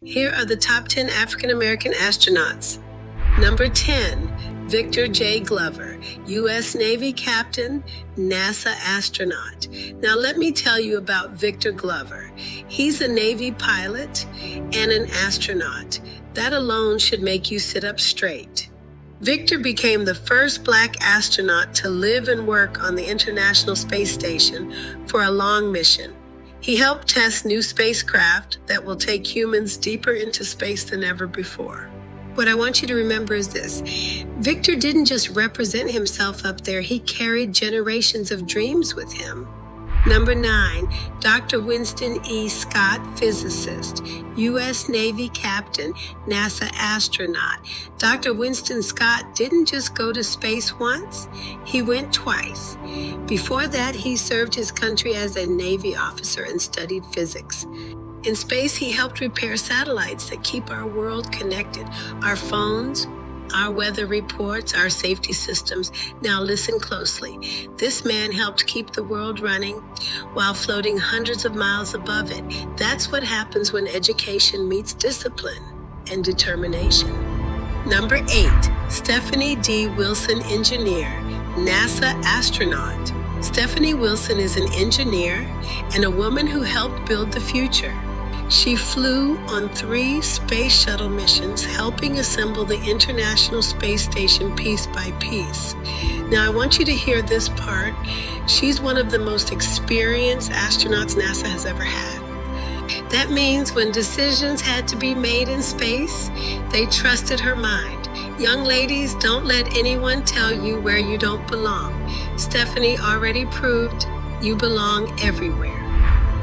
Here are the top 10 African-American astronauts. Number 10, Victor J. Glover, U.S. Navy captain, NASA astronaut. Now let me tell you about Victor Glover. He's a Navy pilot and an astronaut. That alone should make you sit up straight. Victor became the first Black astronaut to live and work on the International Space Station for a long mission. He helped test new spacecraft that will take humans deeper into space than ever before. What I want you to remember is this: Victor didn't just represent himself up there, he carried generations of dreams with him. Number 9, Dr. Winston E. Scott, physicist, U.S. Navy captain, NASA astronaut. Dr. Winston Scott didn't just go to space once, he went twice. Before that, he served his country as a Navy officer and studied physics. In space, he helped repair satellites that keep our world connected, our phones, our weather reports, our safety systems. Now listen closely. This man helped keep the world running while floating hundreds of miles above it. That's what happens when education meets discipline and determination. Number 8, Stephanie D. Wilson, engineer, NASA astronaut. Stephanie Wilson is an engineer and a woman who helped build the future. She flew on 3 space shuttle missions, helping assemble the International Space Station piece by piece. Now, I want you to hear this part. She's one of the most experienced astronauts NASA has ever had. That means when decisions had to be made in space, they trusted her mind. Young ladies, don't let anyone tell you where you don't belong. Stephanie already proved you belong everywhere.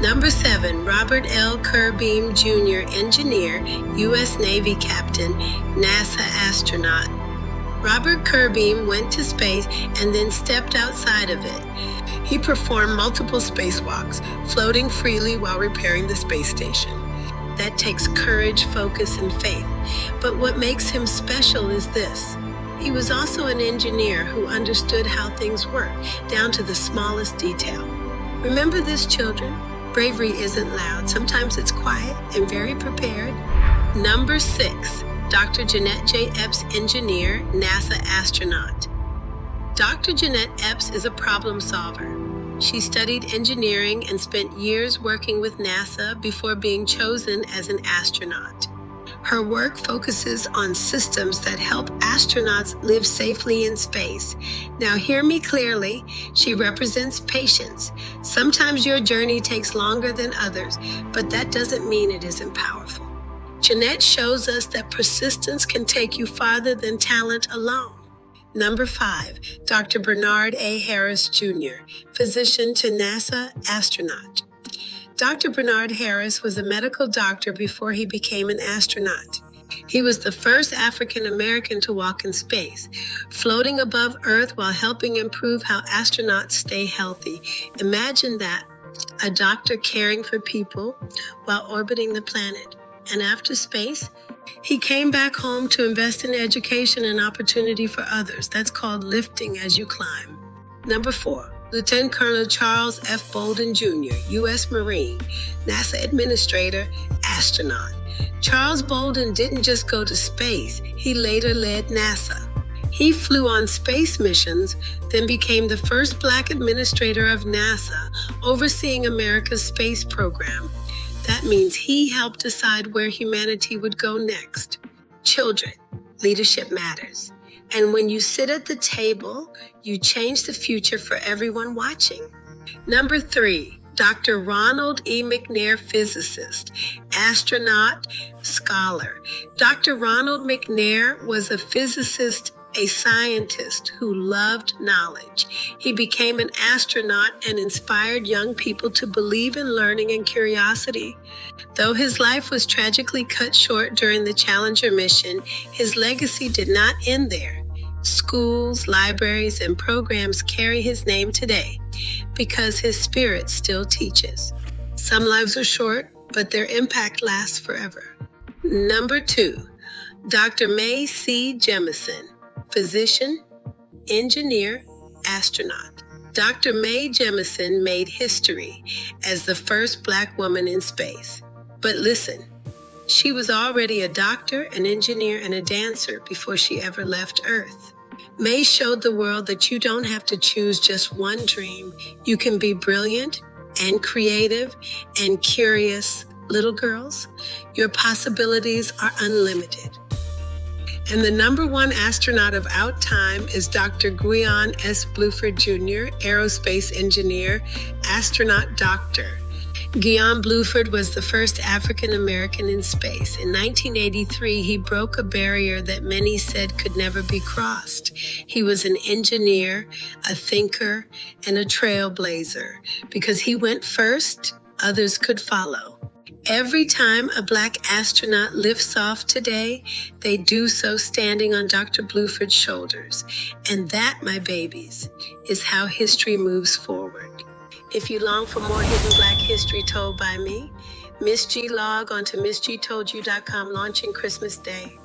Number 7, Robert L. Kerbeam Jr., engineer, U.S. Navy captain, NASA astronaut. Robert Kerbeam went to space and then stepped outside of it. He performed multiple spacewalks, floating freely while repairing the space station. That takes courage, focus, and faith. But what makes him special is this: he was also an engineer who understood how things work, down to the smallest detail. Remember this, children. Bravery isn't loud. Sometimes it's quiet and very prepared. Number 6, Dr. Jeanette J. Epps, engineer, NASA astronaut. Dr. Jeanette Epps is a problem solver. She studied engineering and spent years working with NASA before being chosen as an astronaut. Her work focuses on systems that help astronauts live safely in space. Now hear me clearly, she represents patience. Sometimes your journey takes longer than others, but that doesn't mean it isn't powerful. Jeanette shows us that persistence can take you farther than talent alone. Number 5, Dr. Bernard A. Harris Jr., physician to NASA astronaut. Dr. Bernard Harris was a medical doctor before he became an astronaut. He was the first African American to walk in space, floating above Earth while helping improve how astronauts stay healthy. Imagine that, a doctor caring for people while orbiting the planet. And after space, he came back home to invest in education and opportunity for others. That's called lifting as you climb. Number 4, Lieutenant Colonel Charles F. Bolden Jr., U.S. Marine, NASA administrator, astronaut. Charles Bolden didn't just go to space, he later led NASA. He flew on space missions, then became the first Black administrator of NASA, overseeing America's space program. That means he helped decide where humanity would go next. Children, leadership matters. And when you sit at the table, you change the future for everyone watching. Number 3, Dr. Ronald E. McNair, physicist, astronaut, scholar. Dr. Ronald McNair was a physicist, a scientist who loved knowledge. He became an astronaut and inspired young people to believe in learning and curiosity. Though his life was tragically cut short during the Challenger mission, his legacy did not end there. Schools, libraries, and programs carry his name today because his spirit still teaches. Some lives are short, but their impact lasts forever. Number 2, Dr. Mae C. Jemison, physician, engineer, astronaut. Dr. Mae Jemison made history as the first Black woman in space. But listen, She was already a doctor, an engineer, and a dancer before she ever left Earth. May showed the world that you don't have to choose just one dream. You can be brilliant and creative and curious. Little girls, your possibilities are unlimited. And the #1 astronaut of our time is Dr. Guion S. Bluford Jr., aerospace engineer, astronaut doctor. Guion Bluford was the first African American in space. In 1983, he broke a barrier that many said could never be crossed. He was an engineer, a thinker, and a trailblazer. Because he went first, others could follow. Every time a Black astronaut lifts off today, they do so standing on Dr. Bluford's shoulders. And that, my babies, is how history moves forward. If you long for more hidden Black history told by me, Miss G, log on to MissGToldYou.com launching Christmas Day.